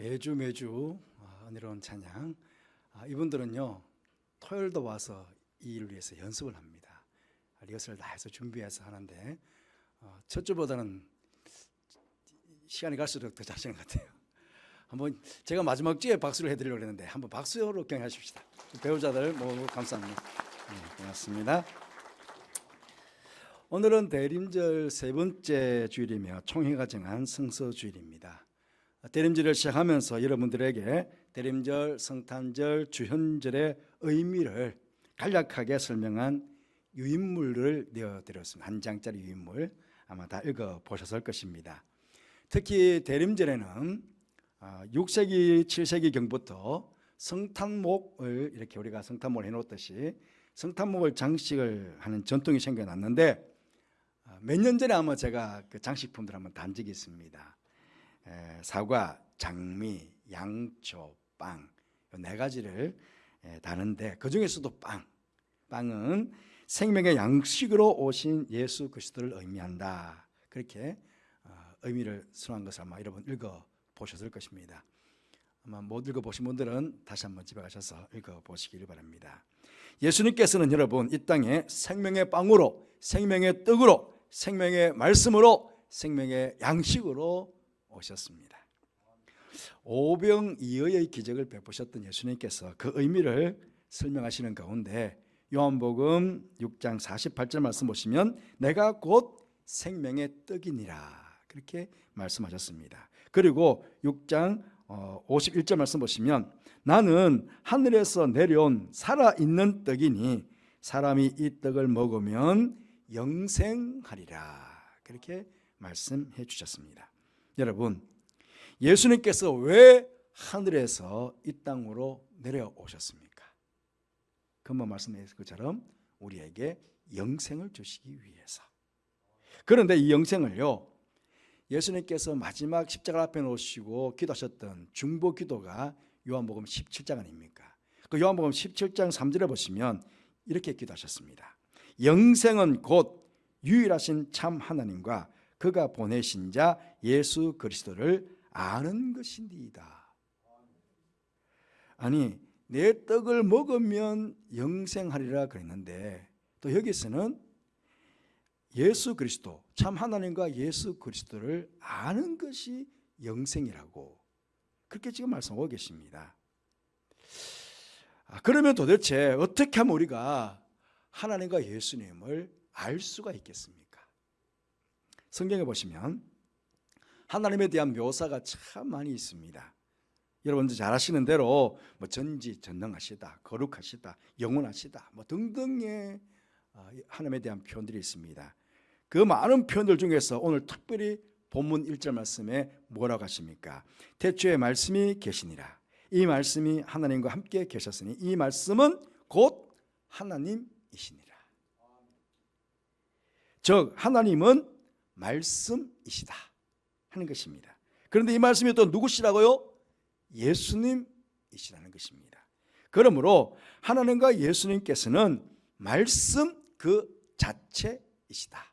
매주 은혜로운 찬양. 이분들은요 토요일도 와서 이 일을 위해서 연습을 합니다. 리허설을 다 해서 준비해서 하는데 첫 주보다는 시간이 갈수록 더 잘하시는 것 같아요. 한번 제가 마지막 주에 박수를 해드리려고 했는데 한번 박수로 경하십시다. 배우자들 모두 감사합니다. 네, 고맙습니다. 오늘은 대림절 세 번째 주일이며 총회가 정한 성서주일입니다. 대림절을 시작하면서 여러분들에게 대림절, 성탄절, 주현절의 의미를 간략하게 설명한 유인물을 내어드렸습니다. 한 장짜리 유인물 아마 다 읽어보셨을 것입니다. 특히 대림절에는 6세기, 7세기 경부터 성탄목을 이렇게 우리가 성탄목을 해놓듯이 성탄목을 장식을 하는 전통이 생겨났는데 몇 년 전에 아마 제가 그 장식품들 한번 단 적이 있습니다. 사과, 장미, 양초, 빵 네 가지를 다는데 그 중에서도 빵은 생명의 양식으로 오신 예수 그리스도를 의미한다. 그렇게 의미를 수놓은 것을 아마 여러분 읽어보셨을 것입니다. 아마 못 읽어보신 분들은 다시 한번 집에 가셔서 읽어보시기를 바랍니다. 예수님께서는 여러분 이 땅에 생명의 빵으로, 생명의 떡으로, 생명의 말씀으로, 생명의 양식으로 오셨습니다. 오병이어의 기적을 베푸셨던 예수님께서 그 의미를 설명하시는 가운데 요한복음 6장 48절 말씀 보시면 내가 곧 생명의 떡이니라 그렇게 말씀하셨습니다. 그리고 6장 51절 말씀 보시면 나는 하늘에서 내려온 살아있는 떡이니 사람이 이 떡을 먹으면 영생하리라 그렇게 말씀해 주셨습니다. 여러분 예수님께서 왜 하늘에서 이 땅으로 내려오셨습니까? 금방 말씀드린 것처럼 우리에게 영생을 주시기 위해서. 그런데 이 영생을요 예수님께서 마지막 십자가 앞에 놓으시고 기도하셨던 중보 기도가 요한복음 17장 아닙니까? 그 요한복음 17장 3절에 보시면 이렇게 기도하셨습니다. 영생은 곧 유일하신 참 하나님과 그가 보내신 자 예수 그리스도를 아는 것인디이다. 아니 내 떡을 먹으면 영생하리라 그랬는데 또 여기서는 예수 그리스도 참 하나님과 예수 그리스도를 아는 것이 영생이라고 그렇게 지금 말씀하고 계십니다. 그러면 도대체 어떻게 하면 우리가 하나님과 예수님을 알 수가 있겠습니까? 성경에 보시면 하나님에 대한 묘사가 참 많이 있습니다. 여러분들 잘 아시는 대로 전지전능하시다, 거룩하시다, 영원하시다 등등의 하나님에 대한 표현들이 있습니다. 그 많은 표현들 중에서 오늘 특별히 본문 1절 말씀에 뭐라고 하십니까? 태초에 말씀이 계시니라. 이 말씀이 하나님과 함께 계셨으니 이 말씀은 곧 하나님이시니라. 즉 하나님은 말씀이시다 하는 것입니다. 그런데 이 말씀이 또 누구시라고요? 예수님이시라는 것입니다. 그러므로 하나님과 예수님께서는 말씀 그 자체이시다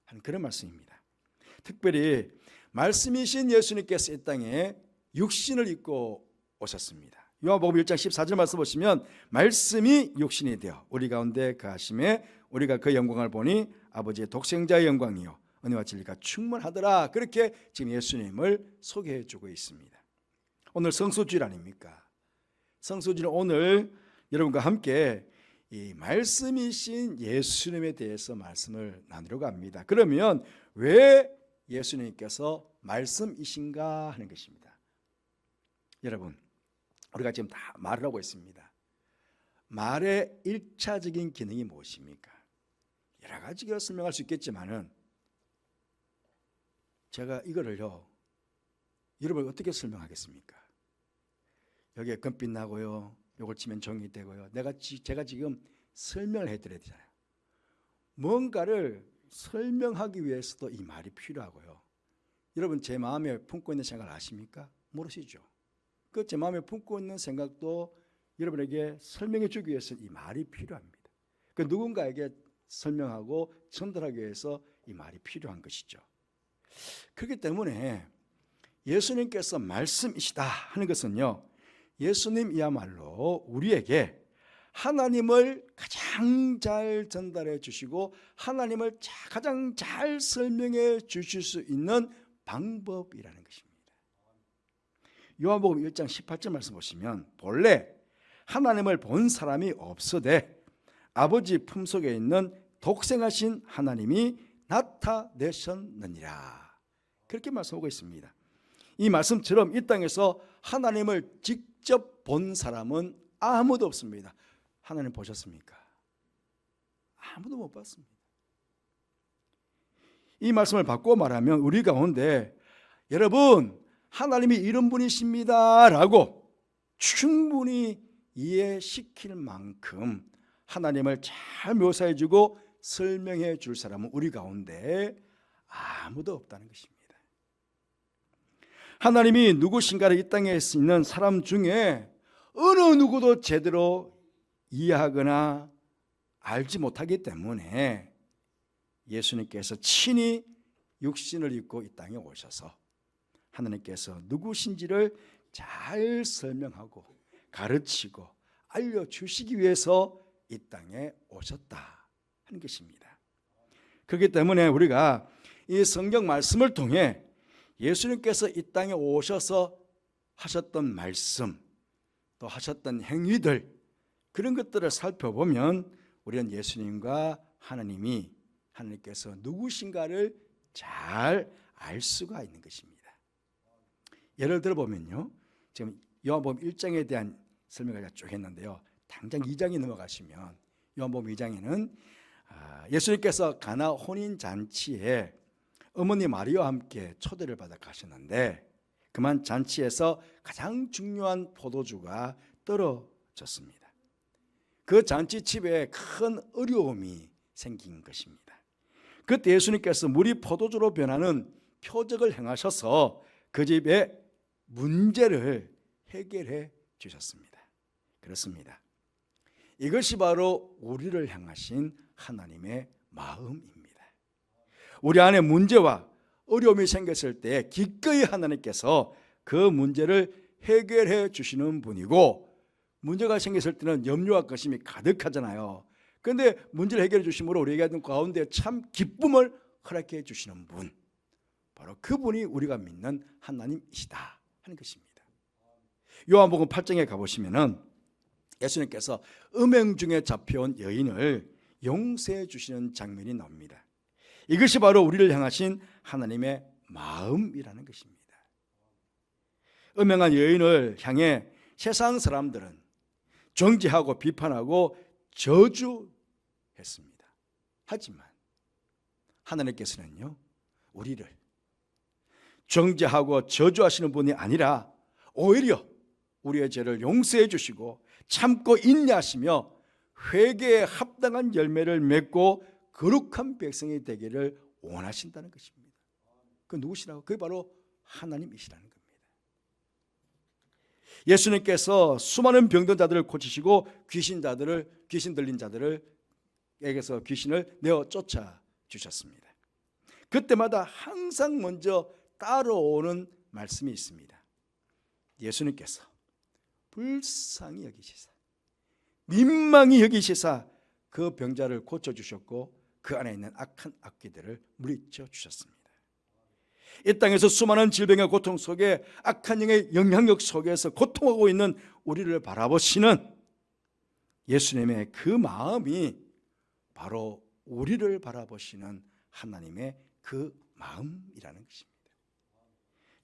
하는 그런 말씀입니다. 특별히 말씀이신 예수님께서 이 땅에 육신을 입고 오셨습니다. 요한복음 1장 14절 말씀 보시면 말씀이 육신이 되어 우리 가운데 거하심에 우리가 그 영광을 보니 아버지의 독생자의 영광이요 은혜와 진리가 충만하더라 그렇게 지금 예수님을 소개해 주고 있습니다. 오늘 성수주일 아닙니까? 성수주일 오늘 여러분과 함께 이 말씀이신 예수님에 대해서 말씀을 나누려고 합니다. 그러면 왜 예수님께서 말씀이신가 하는 것입니다. 여러분 우리가 지금 다 말을 하고 있습니다. 말의 1차적인 기능이 무엇입니까? 여러 가지로 설명할 수 있겠지만은 제가 이거를요 여러분 어떻게 설명하겠습니까? 여기에 금빛 나고요 요걸 치면 종이 되고요 제가 지금 설명을 해드려야 되잖아요. 뭔가를 설명하기 위해서도 이 말이 필요하고요. 여러분 제 마음에 품고 있는 생각을 아십니까? 모르시죠? 그 제 마음에 품고 있는 생각도 여러분에게 설명해 주기 위해서 이 말이 필요합니다. 그 누군가에게 설명하고 전달하기 위해서 이 말이 필요한 것이죠. 그렇기 때문에 예수님께서 말씀이시다 하는 것은요, 예수님이야말로 우리에게 하나님을 가장 잘 전달해 주시고 하나님을 가장 잘 설명해 주실 수 있는 방법이라는 것입니다. 요한복음 1장 18절 말씀 보시면, 본래 하나님을 본 사람이 없으되 아버지 품속에 있는 독생하신 하나님이 나타내셨느니라, 그렇게 말씀하고 있습니다. 이 말씀처럼 이 땅에서 하나님을 직접 본 사람은 아무도 없습니다. 하나님 보셨습니까? 아무도 못 봤습니다. 이 말씀을 바꿔 말하면 우리 가운데 여러분 하나님이 이런 분이십니다 라고 충분히 이해시킬 만큼 하나님을 잘 묘사해주고 설명해 줄 사람은 우리 가운데 아무도 없다는 것입니다. 하나님이 누구신가를 이 땅에 있는 사람 중에 어느 누구도 제대로 이해하거나 알지 못하기 때문에 예수님께서 친히 육신을 입고 이 땅에 오셔서 하나님께서 누구신지를 잘 설명하고 가르치고 알려주시기 위해서 이 땅에 오셨다 하는 것입니다. 그렇기 때문에 우리가 이 성경 말씀을 통해 예수님께서 이 땅에 오셔서 하셨던 말씀, 또 하셨던 행위들, 그런 것들을 살펴보면 우리는 예수님과 하나님께서 누구신가를 잘 알 수가 있는 것입니다. 예를 들어보면요, 지금 요한복음 1장에 대한 설명을 제가 쭉 했는데요, 당장 2장에 넘어가시면 요한복음 2장에는 예수님께서 가나 혼인잔치에 어머니 마리아와 함께 초대를 받아 가셨는데 그만 잔치에서 가장 중요한 포도주가 떨어졌습니다. 그 잔치집에 큰 어려움이 생긴 것입니다. 그때 예수님께서 물이 포도주로 변하는 표적을 행하셔서 그 집의 문제를 해결해 주셨습니다. 그렇습니다. 이것이 바로 우리를 향하신 하나님의 마음입니다. 우리 안에 문제와 어려움이 생겼을 때 기꺼이 하나님께서 그 문제를 해결해 주시는 분이고, 문제가 생겼을 때는 염려와 근심이 가득하잖아요. 그런데 문제를 해결해 주심으로 우리에게 가운데 참 기쁨을 허락해 주시는 분, 바로 그분이 우리가 믿는 하나님이시다 하는 것입니다. 요한복음 8장에 가보시면은 예수님께서 음행 중에 잡혀온 여인을 용서해 주시는 장면이 나옵니다. 이것이 바로 우리를 향하신 하나님의 마음이라는 것입니다. 음행한 여인을 향해 세상 사람들은 정죄하고 비판하고 저주했습니다. 하지만 하나님께서는요, 우리를 정죄하고 저주하시는 분이 아니라 오히려 우리의 죄를 용서해 주시고 참고 인내하시며 회개에 합당한 열매를 맺고 거룩한 백성이 되기를 원하신다는 것입니다. 그 누구시라고? 그게 바로 하나님이시라는 겁니다. 예수님께서 수많은 병든 자들을 고치시고 귀신 들린 자들에게서 귀신을 내어 쫓아 주셨습니다. 그때마다 항상 먼저 따라오는 말씀이 있습니다. 예수님께서 불쌍히 여기시사, 민망히 여기시사 그 병자를 고쳐주셨고 그 안에 있는 악한 악귀들을 물리쳐 주셨습니다. 이 땅에서 수많은 질병의 고통 속에 악한 영의 영향력 속에서 고통하고 있는 우리를 바라보시는 예수님의 그 마음이 바로 우리를 바라보시는 하나님의 그 마음이라는 것입니다.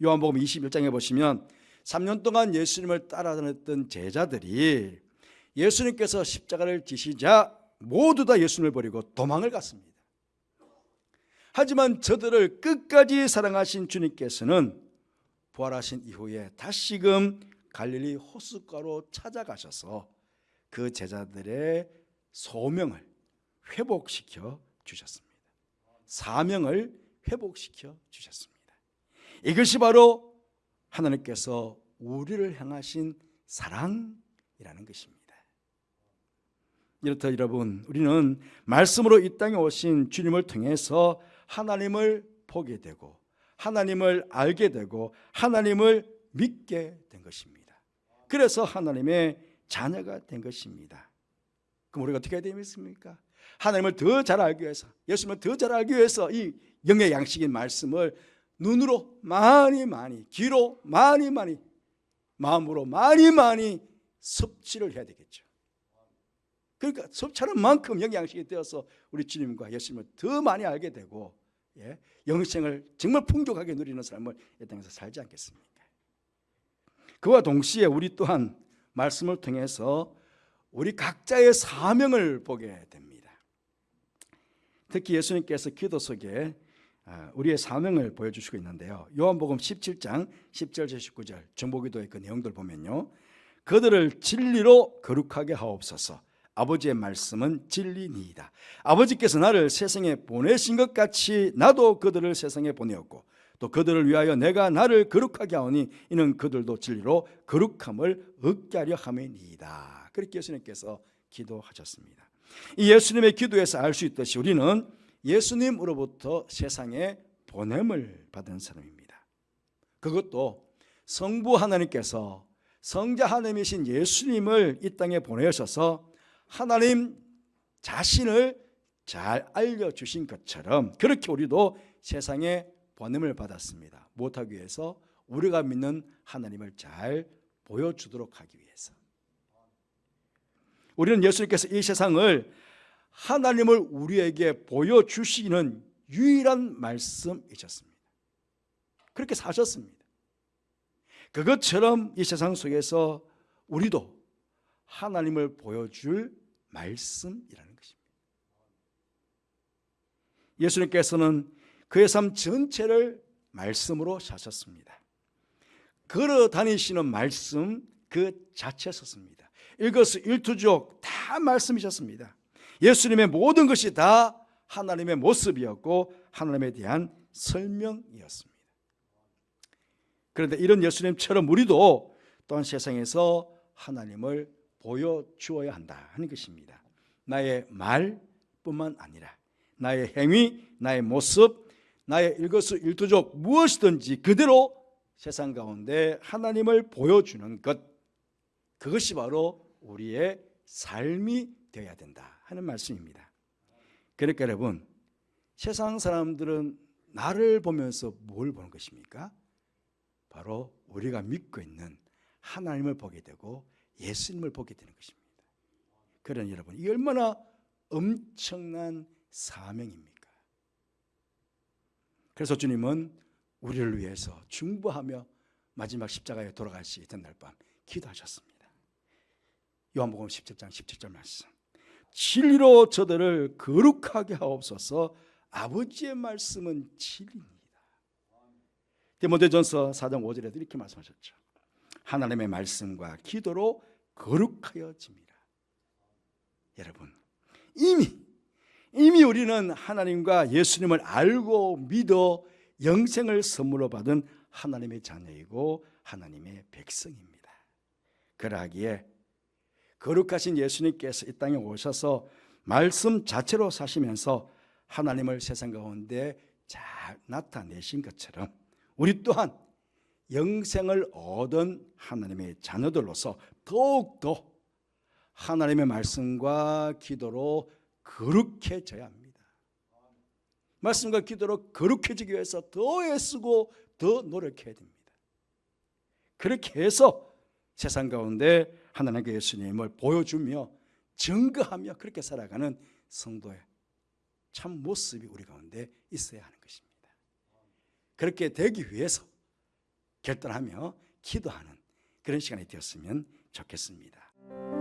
요한복음 21장에 보시면 3년 동안 예수님을 따라다녔던 제자들이 예수님께서 십자가를 지시자 모두 다 예수님을 버리고 도망을 갔습니다. 하지만 저들을 끝까지 사랑하신 주님께서는 부활하신 이후에 다시금 갈릴리 호숫가로 찾아가셔서 그 제자들의 소명을 회복시켜 주셨습니다. 사명을 회복시켜 주셨습니다. 이것이 바로 하나님께서 우리를 향하신 사랑이라는 것입니다. 이렇다 여러분, 우리는 말씀으로 이 땅에 오신 주님을 통해서 하나님을 보게 되고 하나님을 알게 되고 하나님을 믿게 된 것입니다. 그래서 하나님의 자녀가 된 것입니다. 그럼 우리가 어떻게 해야 되겠습니까? 하나님을 더 잘 알기 위해서, 예수님을 더 잘 알기 위해서 이 영의 양식인 말씀을 눈으로 많이, 귀로 많이, 마음으로 많이 섭취를 해야 되겠죠. 그러니까 섭취하는 만큼 영의 양식이 되어서 우리 주님과 예수님을 더 많이 알게 되고, 영생을 정말 풍족하게 누리는 삶을 이 땅에서 살지 않겠습니까? 그와 동시에 우리 또한 말씀을 통해서 우리 각자의 사명을 보게 됩니다. 특히 예수님께서 기도 속에 우리의 사명을 보여주시고 있는데요, 요한복음 17장 10절 19절 중보기도의 그 내용들 보면요, 그들을 진리로 거룩하게 하옵소서. 아버지의 말씀은 진리니이다. 아버지께서 나를 세상에 보내신 것 같이 나도 그들을 세상에 보내었고 또 그들을 위하여 내가 나를 거룩하게 하오니 이는 그들도 진리로 거룩함을 얻게 하려 함이니이다. 그렇게 예수님께서 기도하셨습니다. 이 예수님의 기도에서 알 수 있듯이 우리는 예수님으로부터 세상에 보냄을 받은 사람입니다. 그것도 성부 하나님께서 성자 하나님이신 예수님을 이 땅에 보내셔서 하나님 자신을 잘 알려주신 것처럼 그렇게 우리도 세상에 보냄을 받았습니다. 무엇하기 위해서? 우리가 믿는 하나님을 잘 보여주도록 하기 위해서. 우리는 예수님께서 이 세상을 하나님을 우리에게 보여주시는 유일한 말씀이셨습니다. 그렇게 사셨습니다. 그것처럼 이 세상 속에서 우리도 하나님을 보여줄 말씀이라는 것입니다. 예수님께서는 그의 삶 전체를 말씀으로 사셨습니다. 걸어 다니시는 말씀 그 자체였습니다. 일거수일투족 다 말씀이셨습니다. 예수님의 모든 것이 다 하나님의 모습이었고 하나님에 대한 설명이었습니다. 그런데 이런 예수님처럼 우리도 또한 세상에서 하나님을 보여주어야 한다 하는 것입니다. 나의 말뿐만 아니라 나의 행위, 나의 모습, 나의 일거수일투족 무엇이든지 그대로 세상 가운데 하나님을 보여주는 것, 그것이 바로 우리의 삶이 되어야 된다 하는 말씀입니다. 그러니까 여러분, 세상 사람들은 나를 보면서 뭘 보는 것입니까? 바로 우리가 믿고 있는 하나님을 보게 되고 예수님을 보게 되는 것입니다. 그러니 여러분, 이 얼마나 엄청난 사명입니까? 그래서 주님은 우리를 위해서 중보하며 마지막 십자가에 돌아갈 수 있던 날 밤 기도하셨습니다. 요한복음 17장 17절 말씀, 진리로 저들을 거룩하게 하옵소서. 아버지의 말씀은 진리입니다. 디모데전서 4장 5절에도 이렇게 말씀하셨죠. 하나님의 말씀과 기도로 거룩하여집니다. 여러분, 이미 우리는 하나님과 예수님을 알고 믿어 영생을 선물로 받은 하나님의 자녀이고 하나님의 백성입니다. 그러하기에 거룩하신 예수님께서 이 땅에 오셔서 말씀 자체로 사시면서 하나님을 세상 가운데 잘 나타내신 것처럼 우리 또한 영생을 얻은 하나님의 자녀들로서 더욱더 하나님의 말씀과 기도로 거룩해져야 합니다. 말씀과 기도로 거룩해지기 위해서 더 애쓰고 더 노력해야 됩니다. 그렇게 해서 세상 가운데 하나님께 예수님을 보여주며 증거하며 그렇게 살아가는 성도의 참 모습이 우리 가운데 있어야 하는 것입니다. 그렇게 되기 위해서 결단하며 기도하는 그런 시간이 되었으면 좋겠습니다.